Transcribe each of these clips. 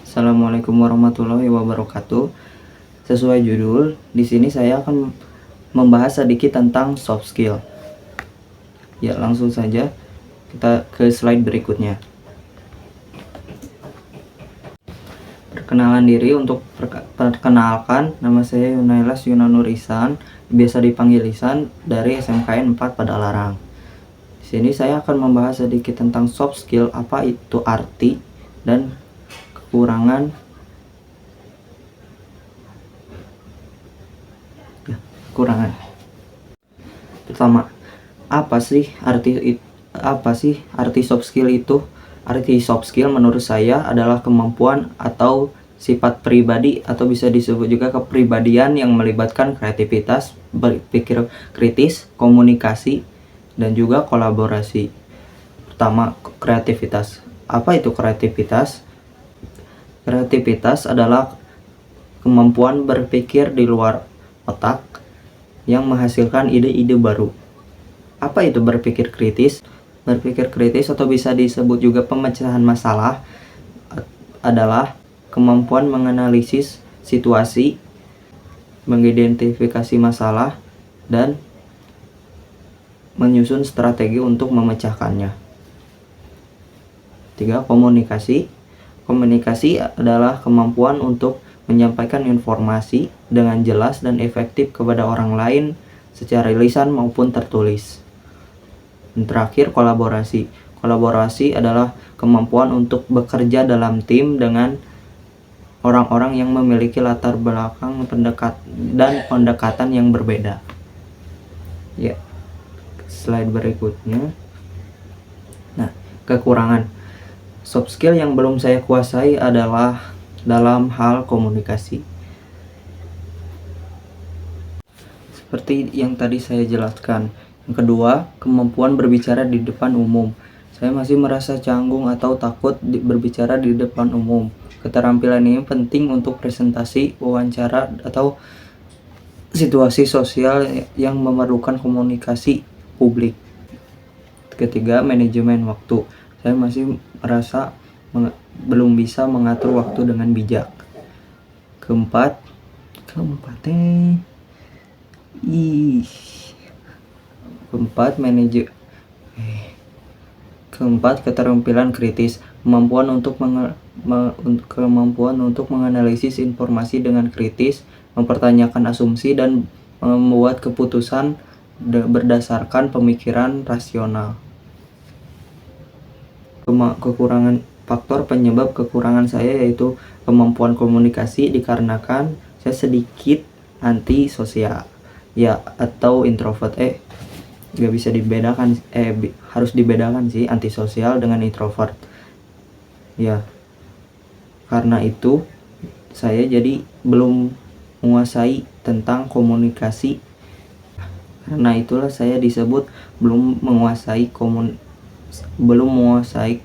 Assalamualaikum warahmatullahi wabarakatuh. Sesuai judul, di sini saya akan membahas sedikit tentang soft skill. Ya, langsung saja kita ke slide berikutnya. Perkenalan diri. Untuk perkenalkan, nama saya Yunailas Yunanur Ihsan, biasa dipanggil Ihsan, dari SMKN 4 Padalarang. Di sini saya akan membahas sedikit tentang soft skill, apa itu arti dan kekurangan Pertama, apa sih arti soft skill itu? Arti soft skill menurut saya adalah kemampuan atau sifat pribadi, atau bisa disebut juga kepribadian yang melibatkan kreativitas, berpikir kritis, komunikasi, dan juga kolaborasi. Pertama, kreativitas. Apa itu kreativitas? Kreativitas adalah kemampuan berpikir di luar otak yang menghasilkan ide-ide baru. Apa itu berpikir kritis? Berpikir kritis atau bisa disebut juga pemecahan masalah adalah kemampuan menganalisis situasi, mengidentifikasi masalah, dan menyusun strategi untuk memecahkannya. 3. Komunikasi. Komunikasi adalah kemampuan untuk menyampaikan informasi dengan jelas dan efektif kepada orang lain secara lisan maupun tertulis. Dan terakhir, kolaborasi. Kolaborasi adalah kemampuan untuk bekerja dalam tim dengan orang-orang yang memiliki latar belakang dan pendekatan yang berbeda. Ya, slide berikutnya. Nah, kekurangan soft skill yang belum saya kuasai adalah dalam hal komunikasi. Seperti yang tadi saya jelaskan. Yang kedua, kemampuan berbicara di depan umum. Saya masih merasa canggung atau takut berbicara di depan umum. Keterampilan ini penting untuk presentasi, wawancara, atau situasi sosial yang memerlukan komunikasi publik. Ketiga, manajemen waktu. Saya masih merasa belum bisa mengatur waktu dengan bijak. Keempat, keterampilan kritis. Kemampuan untuk menganalisis informasi dengan kritis, mempertanyakan asumsi, dan membuat keputusan berdasarkan pemikiran rasional. Faktor penyebab kekurangan saya yaitu kemampuan komunikasi, dikarenakan saya sedikit antisosial, ya, atau introvert. Gak bisa dibedakan, harus dibedakan sih antisosial dengan introvert. Ya, karena itu saya jadi belum menguasai tentang komunikasi. Karena itulah saya disebut belum menguasai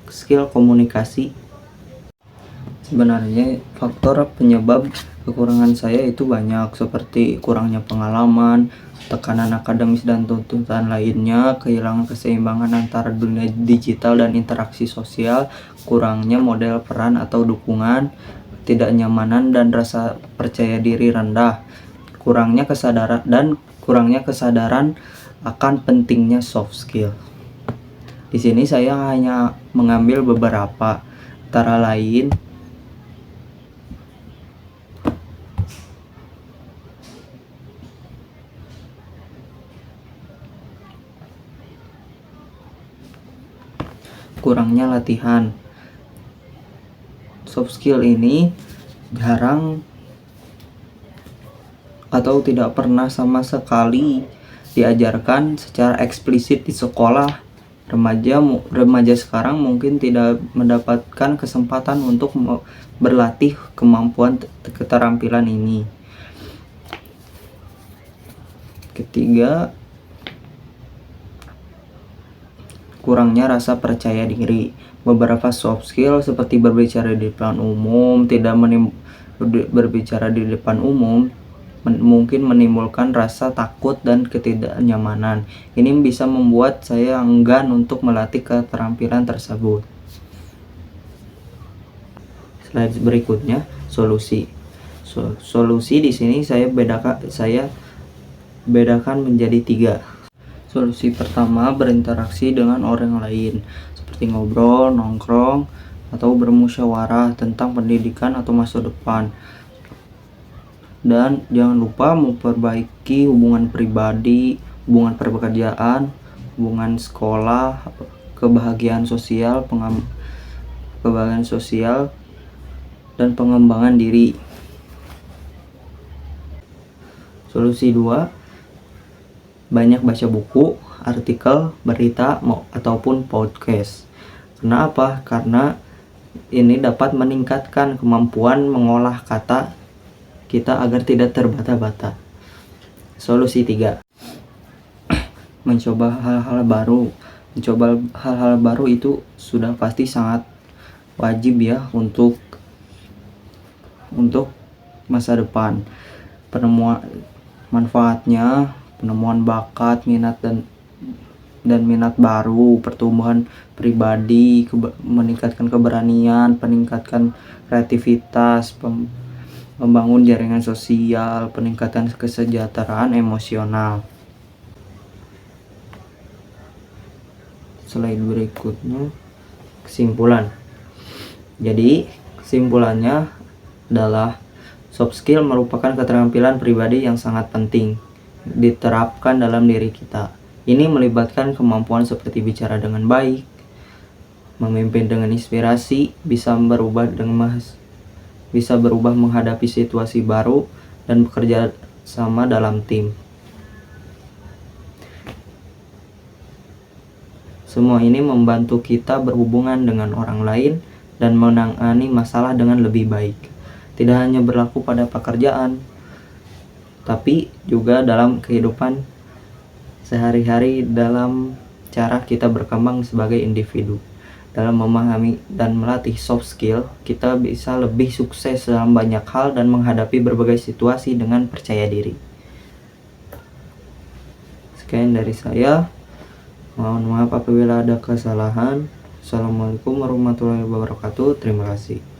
skill komunikasi. Sebenarnya faktor penyebab kekurangan saya itu banyak, seperti kurangnya pengalaman, tekanan akademis dan tuntutan lainnya, kehilangan keseimbangan antara dunia digital dan interaksi sosial, kurangnya model peran atau dukungan, ketidaknyamanan dan rasa percaya diri rendah, kurangnya kesadaran akan pentingnya soft skill. Di sini saya hanya mengambil beberapa, antara lain kurangnya latihan. Soft skill ini jarang atau tidak pernah sama sekali diajarkan secara eksplisit di sekolah. Remaja sekarang mungkin tidak mendapatkan kesempatan untuk berlatih kemampuan keterampilan ini. Ketiga, kurangnya rasa percaya diri. Beberapa soft skill seperti berbicara di depan umum, berbicara di depan umum mungkin menimbulkan rasa takut dan ketidaknyamanan. Ini bisa membuat saya enggan untuk melatih keterampilan tersebut. Slide berikutnya, solusi. Solusi di sini saya bedakan menjadi 3. Solusi pertama berinteraksi dengan orang lain, seperti ngobrol, nongkrong, atau bermusyawarah tentang pendidikan atau masa depan. Dan jangan lupa memperbaiki hubungan pribadi, hubungan pekerjaan, hubungan sekolah, kebahagiaan sosial, dan pengembangan diri. Solusi 2, banyak baca buku, artikel, berita, ataupun podcast. Kenapa? Karena ini dapat meningkatkan kemampuan mengolah kata kita agar tidak terbata-bata. Solusi 3, mencoba hal-hal baru. Mencoba hal-hal baru itu sudah pasti sangat wajib ya untuk masa depan. Manfaatnya penemuan bakat, minat dan minat baru, pertumbuhan pribadi, meningkatkan keberanian, peningkatan kreativitas, membangun jaringan sosial, peningkatan kesejahteraan emosional. Slide berikutnya, kesimpulan. Jadi kesimpulannya adalah soft skill merupakan keterampilan pribadi yang sangat penting diterapkan dalam diri kita. Ini melibatkan kemampuan seperti bicara dengan baik, memimpin dengan inspirasi, bisa berubah menghadapi situasi baru, dan bekerja sama dalam tim. Semua ini membantu kita berhubungan dengan orang lain dan menangani masalah dengan lebih baik. Tidak hanya berlaku pada pekerjaan, tapi juga dalam kehidupan sehari-hari, dalam cara kita berkembang sebagai individu. Dalam memahami dan melatih soft skill, kita bisa lebih sukses dalam banyak hal dan menghadapi berbagai situasi dengan percaya diri. Sekian dari saya. Mohon maaf apabila ada kesalahan. Assalamualaikum warahmatullahi wabarakatuh. Terima kasih.